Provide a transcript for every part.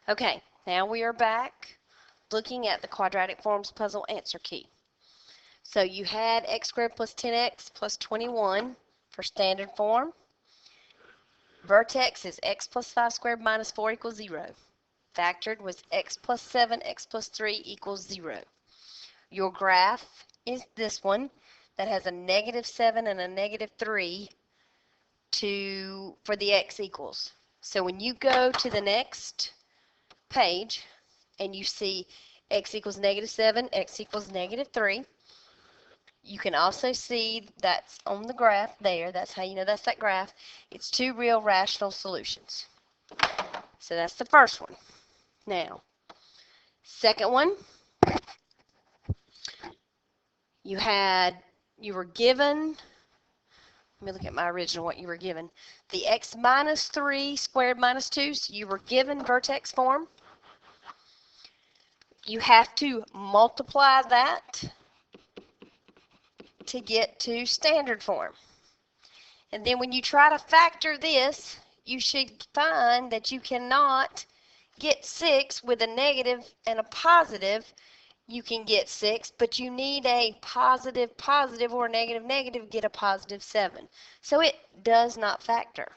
Okay, now we are back looking at the quadratic forms puzzle answer key. So you had x squared plus 10x plus 21 for standard form. Vertex is x plus 5 squared minus 4 equals 0. Factored was x plus 7, x plus 3 equals 0. Your graph is this one that has a negative 7 and a negative 3 for the x equals. So when you go to the next page and you see x equals negative 7, x equals negative 3, you can also see that's on the graph there. That's how you know that's that graph. It's two real rational solutions. So that's the first one. Now, second one, you were given, let me look at my original, what you were given. The x minus 3 squared minus 2, so you were given vertex form. You have to multiply that to get to standard form. And then when you try to factor this, you should find that you cannot get 6 with a negative and a positive. You can get 6, but you need a positive positive or a negative negative to get a positive 7. So it does not factor.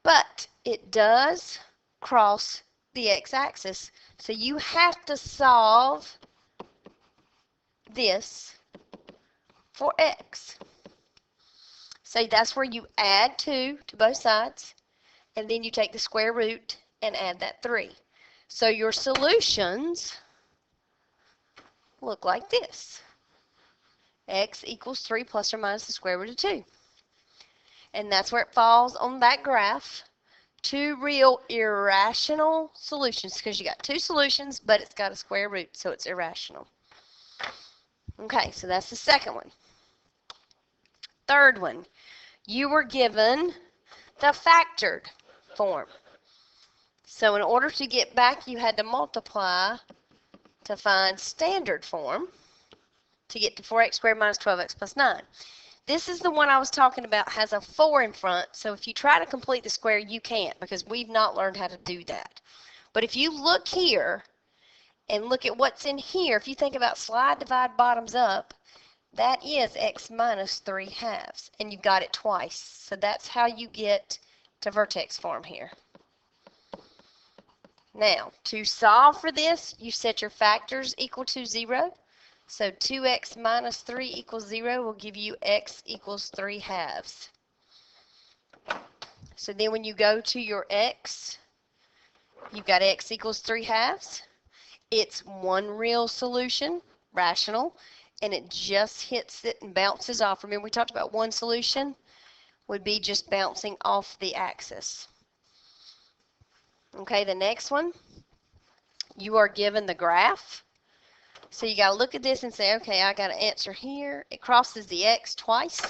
But it does cross the x-axis. So you have to solve this for x. So that's where you add 2 to both sides, and then you take the square root and add that 3. So your solutions look like this. X equals 3 plus or minus the square root of 2. And that's where it falls on that graph. Two real irrational solutions, because you got two solutions, but it's got a square root, so it's irrational. Okay, so that's the second one. Third one, you were given the factored form. So in order to get back, you had to multiply to find standard form to get to 4x squared minus 12x plus 9. This is the one I was talking about, has a 4 in front, so if you try to complete the square, you can't, because we've not learned how to do that. But if you look here and look at what's in here, if you think about slide, divide, bottoms up, that is x minus 3/2, and you've got it twice. So that's how you get to vertex form here. Now, to solve for this, you set your factors equal to 0. So 2x minus 3 equals 0 will give you x equals 3/2. So then when you go to your x, you've got x equals 3/2. It's one real solution, rational, and it just hits it and bounces off. Remember, we talked about one solution would be just bouncing off the axis. Okay, the next one, you are given the graph. So you got to look at this and say, okay, I got an answer here. It crosses the x twice.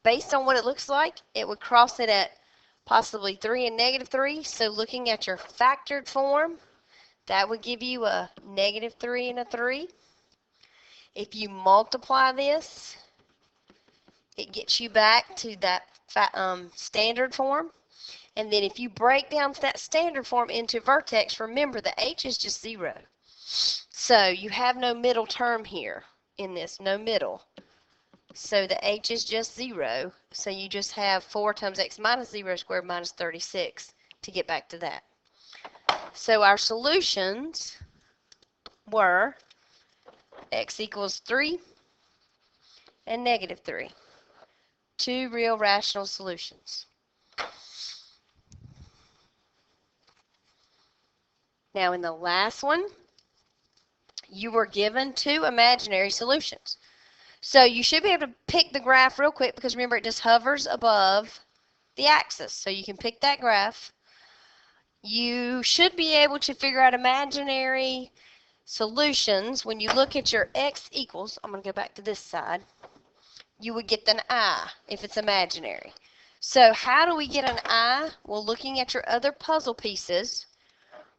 Based on what it looks like, it would cross it at possibly 3 and negative 3. So looking at your factored form, that would give you a negative 3 and a 3. If you multiply this, it gets you back to that standard form. And then if you break down that standard form into vertex, remember the h is just 0. So you have no middle term here in this, no middle. So the h is just 0. So you just have 4 times x minus 0 squared minus 36 to get back to that. So our solutions were x equals 3 and negative 3. Two real rational solutions. Now in the last one, you were given two imaginary solutions. So you should be able to pick the graph real quick, because remember, it just hovers above the axis. So you can pick that graph. You should be able to figure out imaginary solutions. When you look at your x equals, I'm going to go back to this side, you would get an I if it's imaginary. So how do we get an I? Well, looking at your other puzzle pieces,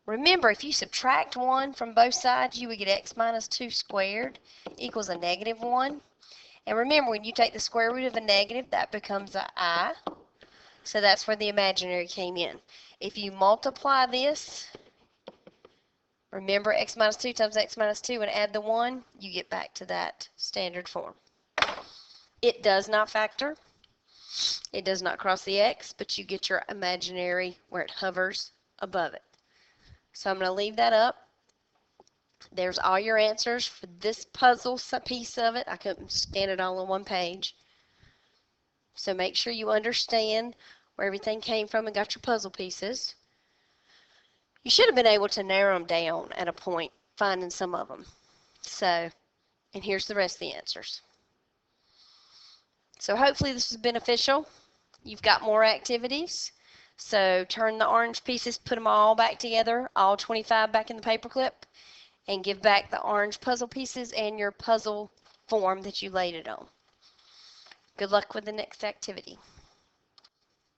remember, if you subtract 1 from both sides, you would get x minus 2 squared equals a negative 1. And remember, when you take the square root of a negative, that becomes an I. So that's where the imaginary came in. If you multiply this, remember x minus 2 times x minus 2 and add the 1, you get back to that standard form. It does not factor. It does not cross the x, but you get your imaginary where it hovers above it. So I'm going to leave that up. There's all your answers for this puzzle piece of it. I couldn't stand it all on one page. So make sure you understand where everything came from and got your puzzle pieces. You should have been able to narrow them down at a point, finding some of them. So, and here's the rest of the answers. So hopefully this is beneficial. You've got more activities. So turn the orange pieces, put them all back together, all 25 back in the paperclip, and give back the orange puzzle pieces and your puzzle form that you laid it on. Good luck with the next activity.